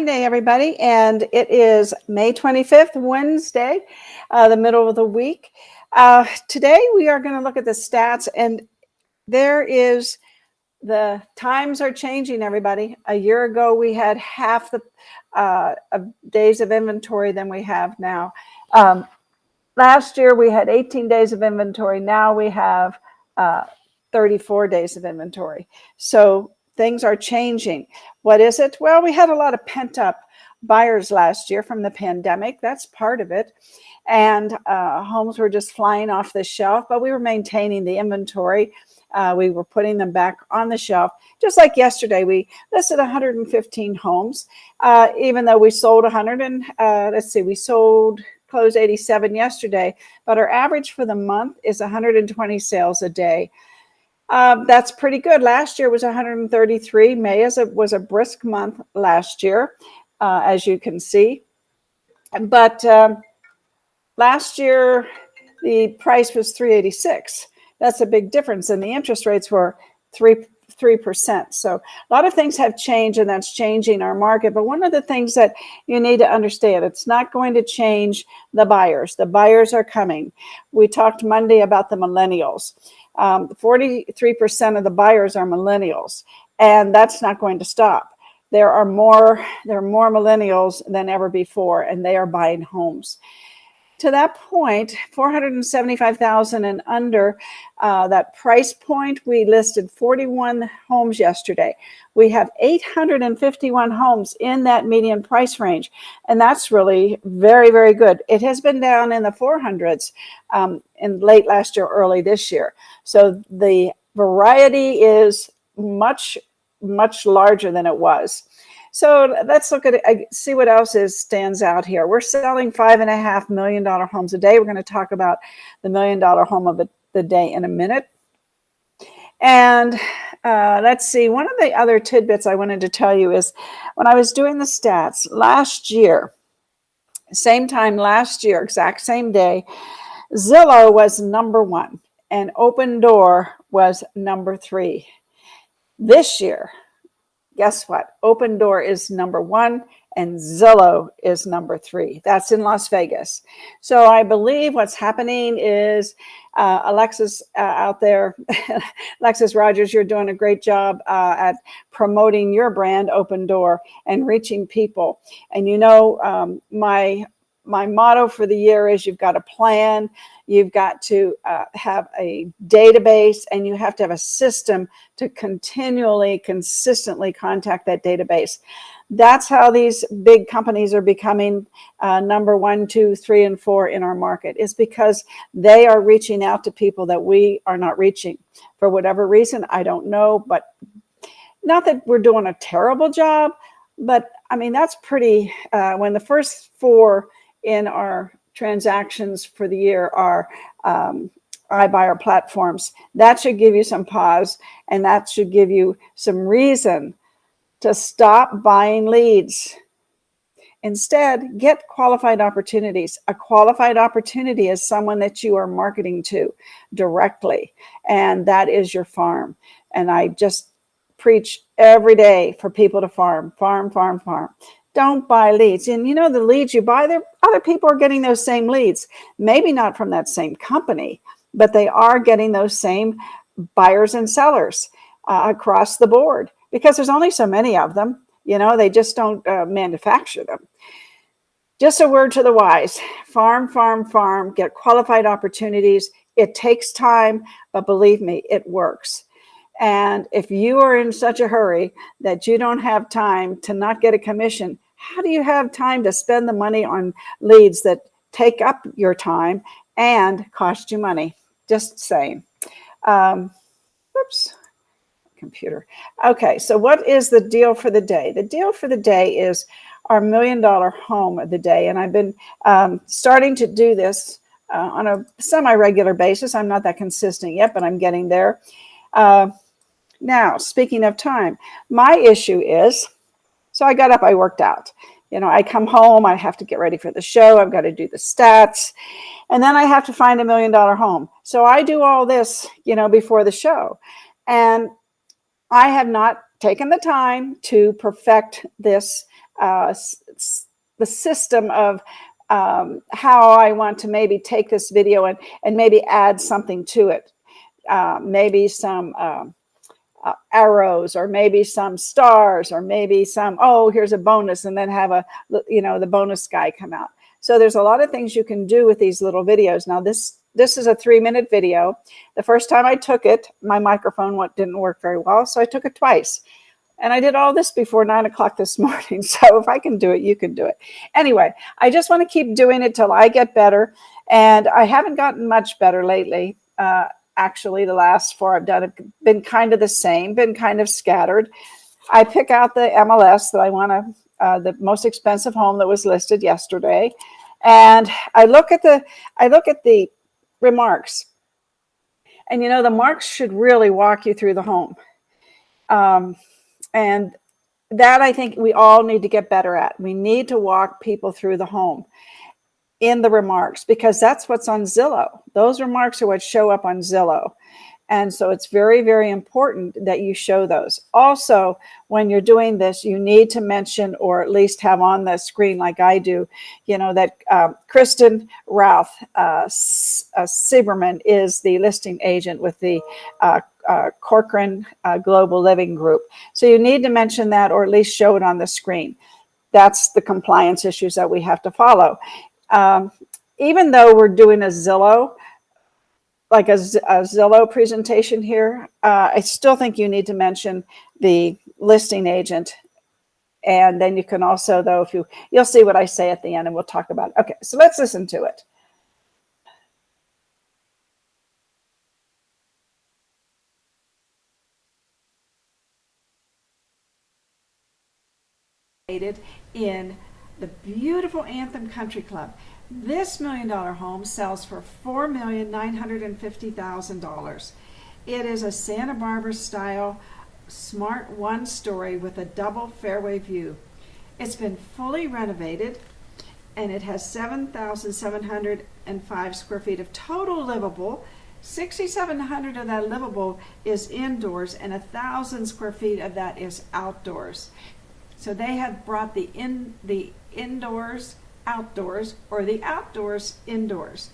Day, everybody, and it is May 25th, Wednesday, the middle of the week. Today, we are going to look at the stats, and the times are changing, everybody. A year ago, we had half the of days of inventory than we have now. Last year, we had 18 days of inventory. Now we have 34 days of inventory. So things are changing. What is it? Well, we had a lot of pent-up buyers last year from the pandemic. That's part of it. And homes were just flying off the shelf, but we were maintaining the inventory. We were putting them back on the shelf. Just like yesterday, we listed 115 homes, even though we sold 100 and we closed 87 yesterday, but our average for the month is 120 sales a day. That's pretty good. Last year was 133. May was a brisk month last year, as you can see. But last year, the price was 386. That's a big difference. And the interest rates were 3%. So a lot of things have changed, and that's changing our market. But one of the things that you need to understand, it's not going to change the buyers. The buyers are coming. We talked Monday about the millennials. 43% of the buyers are millennials, and that's not going to stop. There are more millennials than ever before, and they are buying homes. To that point, 475,000 and under, that price point, we listed 41 homes yesterday. We have 851 homes in that median price range, and that's really very, very good. It has been down in the 400s in late last year, early this year. So the variety is much, much larger than it was. So let's look at it, see what else stands out here. We're selling $5.5 million homes a day. We're going to talk about the $1 million home of the day in a minute. And let's see, one of the other tidbits I wanted to tell you is when I was doing the stats last year, same time last year, exact same day, Zillow was number 1 and Open Door was number 3. This year, guess what? Open Door is number 1 and Zillow is number 3. That's in Las Vegas. So I believe what's happening is Alexis out there, Alexis Rogers, you're doing a great job at promoting your brand, Open Door, and reaching people. And you know, my motto for the year is you've got to plan, you've got to have a database, and you have to have a system to consistently contact that database. That's how these big companies are becoming number 1, 2, 3, and 4 in our market. It's because they are reaching out to people that we are not reaching. For whatever reason, I don't know, but not that we're doing a terrible job, but I mean, that's pretty, when the first 4 in our transactions for the year are iBuyer platforms, that should give you some pause, and that should give you some reason to stop buying leads. Instead, get qualified opportunities. A qualified opportunity is someone that you are marketing to directly, and that is your farm. And I just preach every day for people to farm. Don't buy leads. And you know, the leads you buy, other people are getting those same leads. Maybe not from that same company, but they are getting those same buyers and sellers across the board, because there's only so many of them. You know, they just don't manufacture them. Just a word to the wise: farm, get qualified opportunities. It takes time, but believe me, it works. And if you are in such a hurry that you don't have time to not get a commission, how do you have time to spend the money on leads that take up your time and cost you money? Just saying. Whoops. Computer. Okay, so what is the deal for the day? The deal for the day is our $1 million home of the day. And I've been starting to do this on a semi-regular basis. I'm not that consistent yet, but I'm getting there. Now, speaking of time, my issue is, so I got up, I worked out. You know, I come home, I have to get ready for the show, I've got to do the stats, and then I have to find $1 million home. So I do all this, you know, before the show. And I have not taken the time to perfect this the system of how I want to maybe take this video and maybe add something to it. Maybe some arrows, or maybe some stars, or maybe some, oh, here's a bonus, and then have the bonus guy come out. So there's a lot of things you can do with these little videos. Now this is a 3-minute video. The first time I took it, my microphone didn't work very well, so I took it twice. And I did all this before 9 o'clock this morning. So if I can do it, you can do it. Anyway, I just want to keep doing it till I get better. And I haven't gotten much better lately. Actually, the last 4 I've done have been kind of the same, been kind of scattered. I pick out the MLS that I want to, the most expensive home that was listed yesterday. And I look at the remarks. And the marks should really walk you through the home. And that, I think, we all need to get better at. We need to walk people through the home in the remarks, because that's what's on Zillow. Those remarks are what show up on Zillow. And so it's very, very important that you show those. Also, when you're doing this, you need to mention, or at least have on the screen like I do, that Kristen Routh Sieberman is the listing agent with the Corcoran Global Living Group. So you need to mention that, or at least show it on the screen. That's the compliance issues that we have to follow. Even though we're doing a Zillow, like a Zillow presentation here, I still think you need to mention the listing agent. And then you can also, though, you'll see what I say at the end, and we'll talk about it. Okay, so let's listen to it. In the beautiful Anthem Country Club. This $1 million home sells for $4,950,000. It is a Santa Barbara style smart 1-story with a double fairway view. It's been fully renovated, and it has 7,705 square feet of total livable. 6,700 of that livable is indoors, and 1,000 square feet of that is outdoors. So they have brought the indoors outdoors, or the outdoors indoors.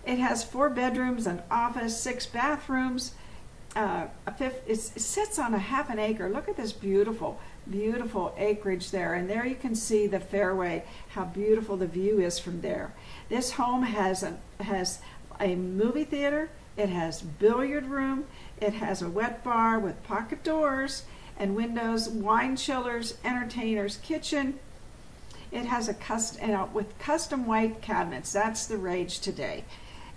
It has 4 bedrooms, an office, 6 bathrooms. It sits on a half an acre. Look at this beautiful, beautiful acreage there. And there you can see the fairway, how beautiful the view is from there. This home has a movie theater. It has billiard room. It has a wet bar with pocket doors and windows, wine chillers, entertainers, kitchen. It has with custom white cabinets. That's the rage today.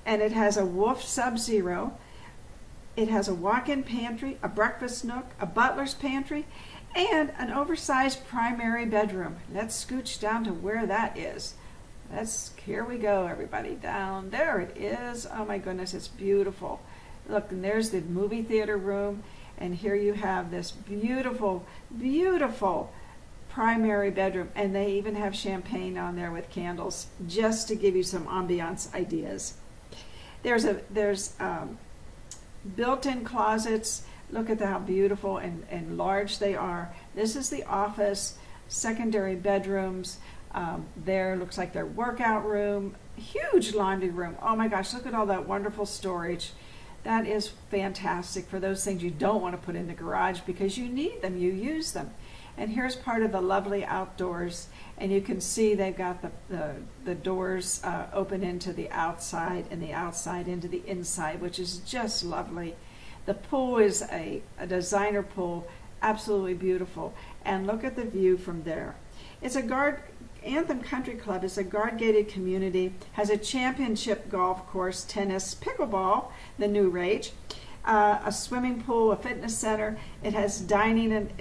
And it has a Wolf Sub-Zero. It has a walk-in pantry, a breakfast nook, a butler's pantry, and an oversized primary bedroom. Let's scooch down to where that is. Here we go, everybody. Down there it is. Oh my goodness, it's beautiful. Look, and there's the movie theater room. And here you have this beautiful, beautiful primary bedroom. And they even have champagne on there with candles, just to give you some ambiance ideas. There's built-in closets. Look at how beautiful and large they are. This is the office, secondary bedrooms. There looks like their workout room, huge laundry room. Oh my gosh, look at all that wonderful storage. That is fantastic for those things you don't want to put in the garage, because you need them, you use them. And here's part of the lovely outdoors, and you can see they've got the doors open into the outside, and the outside into the inside, which is just lovely. The pool is a designer pool, absolutely beautiful. And look at the view from there. Anthem Country Club is a guard-gated community, has a championship golf course, tennis, pickleball, the new rage, a swimming pool, a fitness center. It has dining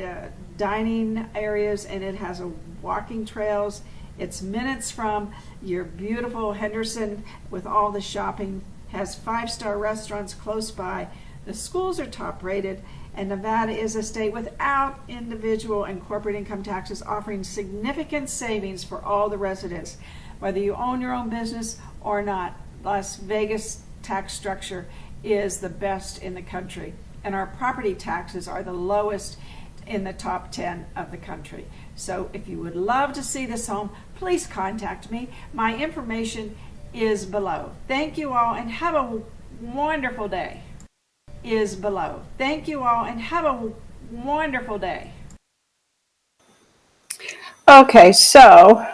areas, and it has walking trails. It's minutes from your beautiful Henderson with all the shopping, has 5-star restaurants close by. The schools are top rated, and Nevada is a state without individual and corporate income taxes, offering significant savings for all the residents. Whether you own your own business or not, Las Vegas tax structure is the best in the country, and our property taxes are the lowest in the top 10 of the country. So if you would love to see this home, please contact me. My information is below. Thank you all and have a wonderful day. Is below. Thank you all and have a wonderful day. Okay, so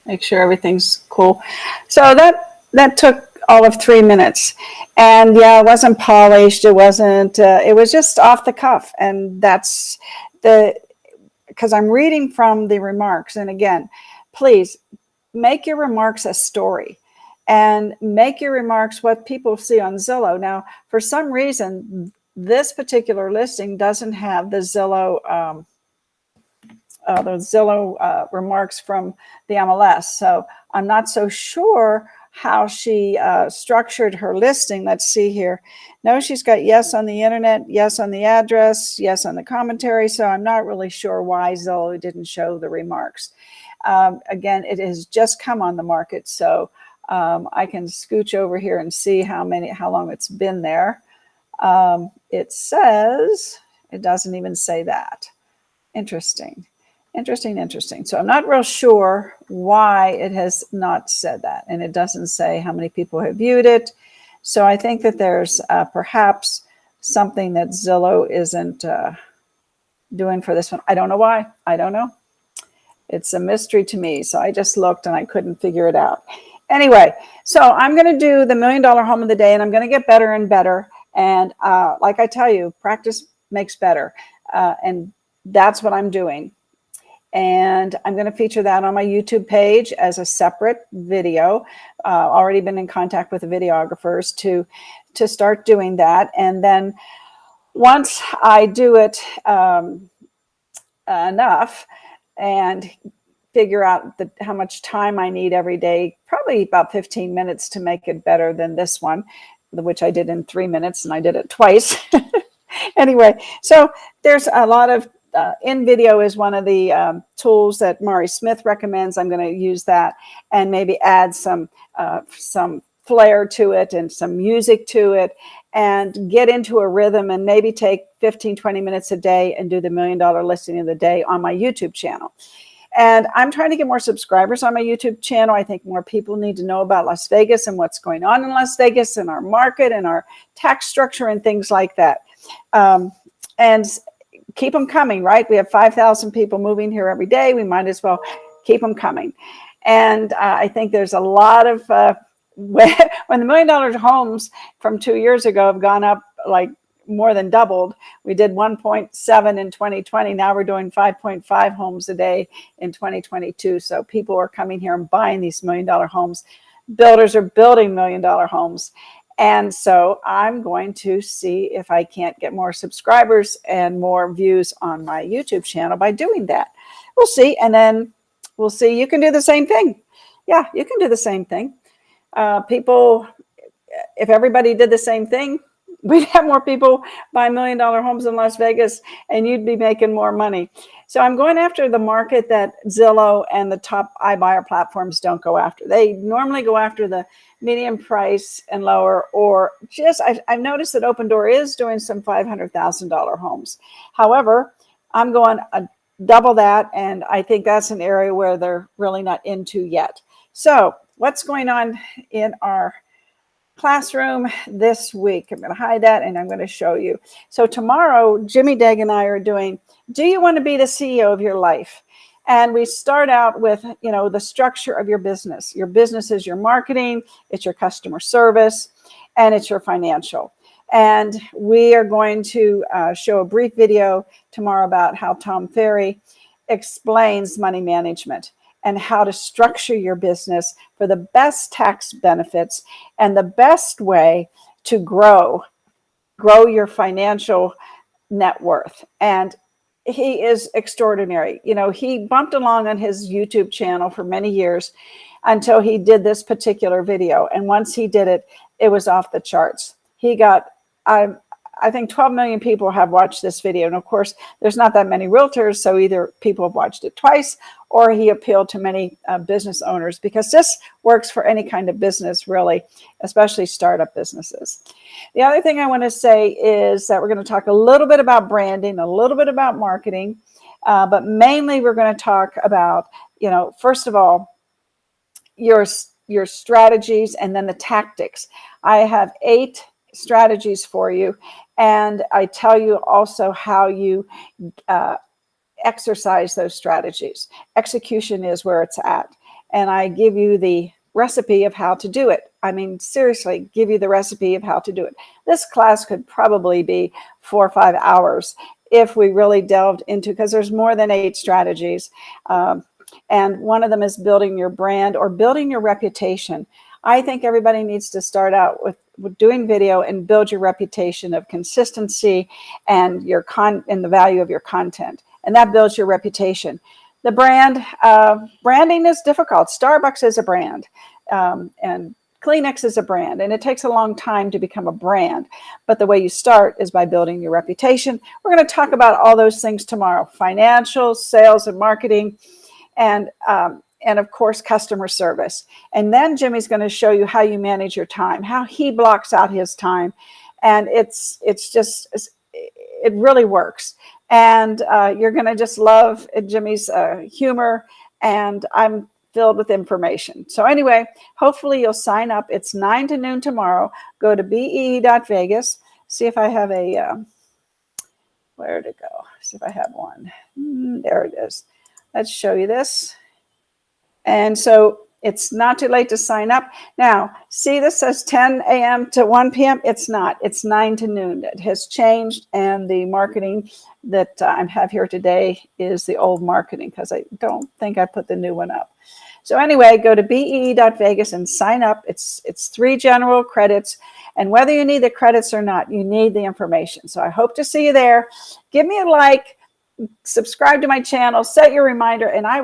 make sure everything's cool. So that took all of 3 minutes, and yeah, it wasn't polished. It wasn't. It was just off the cuff, and that's because I'm reading from the remarks. And again, please make your remarks a story, and make your remarks what people see on Zillow. Now, for some reason, this particular listing doesn't have the Zillow. Those Zillow remarks from the MLS. So I'm not so sure how she structured her listing. Let's see here. No, she's got yes on the internet, yes on the address, yes on the commentary. So I'm not really sure why Zillow didn't show the remarks. Again, it has just come on the market. So I can scooch over here and see how long it's been there. It says, it doesn't even say that. Interesting. So I'm not real sure why it has not said that. And it doesn't say how many people have viewed it. So I think that there's perhaps something that Zillow isn't doing for this one. I don't know why. I don't know. It's a mystery to me. So I just looked and I couldn't figure it out. Anyway, so I'm going to do the $1 Million Home of the Day, and I'm going to get better and better. And like I tell you, practice makes better. And that's what I'm doing. And I'm going to feature that on my YouTube page as a separate video. Already been in contact with the videographers to start doing that. And then once I do it enough and figure out how much time I need every day, probably about 15 minutes to make it better than this one, which I did in 3 minutes, and I did it twice. Anyway, so there's a lot of InVideo is one of the tools that Mari Smith recommends. I'm going to use that and maybe add some flair to it and some music to it and get into a rhythm, and maybe take 15-20 minutes a day and do the $1 Million Listing of the Day on my YouTube channel. And I'm trying to get more subscribers on my YouTube channel. I think more people need to know about Las Vegas and what's going on in Las Vegas and our market and our tax structure and things like that. And keep them coming, right? We have 5,000 people moving here every day. We might as well keep them coming. And I think there's a lot of, when the $1 Million homes from 2 years ago have gone up like more than doubled. We did 1.7 in 2020. Now we're doing 5.5 homes a day in 2022. So people are coming here and buying these $1 Million homes. Builders are building $1 Million homes. And so I'm going to see if I can't get more subscribers and more views on my YouTube channel by doing that. We'll see. And then we'll see. You can do the same thing. Yeah, you can do the same thing. People, if everybody did the same thing, we'd have more people buy $1 Million homes in Las Vegas, and you'd be making more money. So I'm going after the market that Zillow and the top iBuyer platforms don't go after. They normally go after the medium price and lower, or just, I've noticed that Open Door is doing some $500,000 homes. However, I'm going double that, and I think that's an area where they're really not into yet. So what's going on in our classroom this week? I'm going to hide that and I'm going to show you. So tomorrow, Jimmy Degg and I are doing, do you want to be the CEO of your life? And we start out with, the structure of your business. Your business is your marketing, it's your customer service, and it's your financial. And we are going to show a brief video tomorrow about how Tom Ferry explains money management and how to structure your business for the best tax benefits and the best way to grow your financial net worth. And he is extraordinary. He bumped along on his YouTube channel for many years until he did this particular video. And once he did it, it was off the charts. He got, I think 12 million people have watched this video. And of course, there's not that many realtors. So either people have watched it twice, or he appealed to many business owners, because this works for any kind of business, really, especially startup businesses. The other thing I want to say is that we're going to talk a little bit about branding, a little bit about marketing, But mainly we're going to talk about, first of all, your strategies and then the tactics. I have 8 strategies for you, and I tell you also how you exercise those strategies. Execution is where it's at, and I give you the recipe of how to do it. I mean, seriously, give you the recipe of how to do it. This class could probably be 4 or 5 hours if we really delved into, because there's more than 8 strategies. And one of them is building your brand or building your reputation. I think everybody needs to start out with doing video and build your reputation of consistency and and the value of your content. And that builds your reputation. The branding is difficult. Starbucks is a brand, and Kleenex is a brand, and it takes a long time to become a brand. But the way you start is by building your reputation. We're going to talk about all those things tomorrow: financials, sales and marketing, and of course, customer service. And then Jimmy's going to show you how you manage your time, how he blocks out his time. And it really works. And you're going to just love Jimmy's humor, and I'm filled with information. So anyway, hopefully you'll sign up. It's 9 to noon tomorrow. Go to bee.vegas. See if I have where to go? See if I have one. There it is. Let's show you this. And so it's not too late to sign up. Now, see, this says 10 a.m. to 1 p.m. It's not. It's 9 to noon. It has changed, and the marketing that I have here today is the old marketing, because I don't think I put the new one up. So anyway, go to bee.vegas and sign up. It's 3 general credits, and whether you need the credits or not, you need the information. So I hope to see you there. Give me a like, subscribe to my channel, set your reminder, and I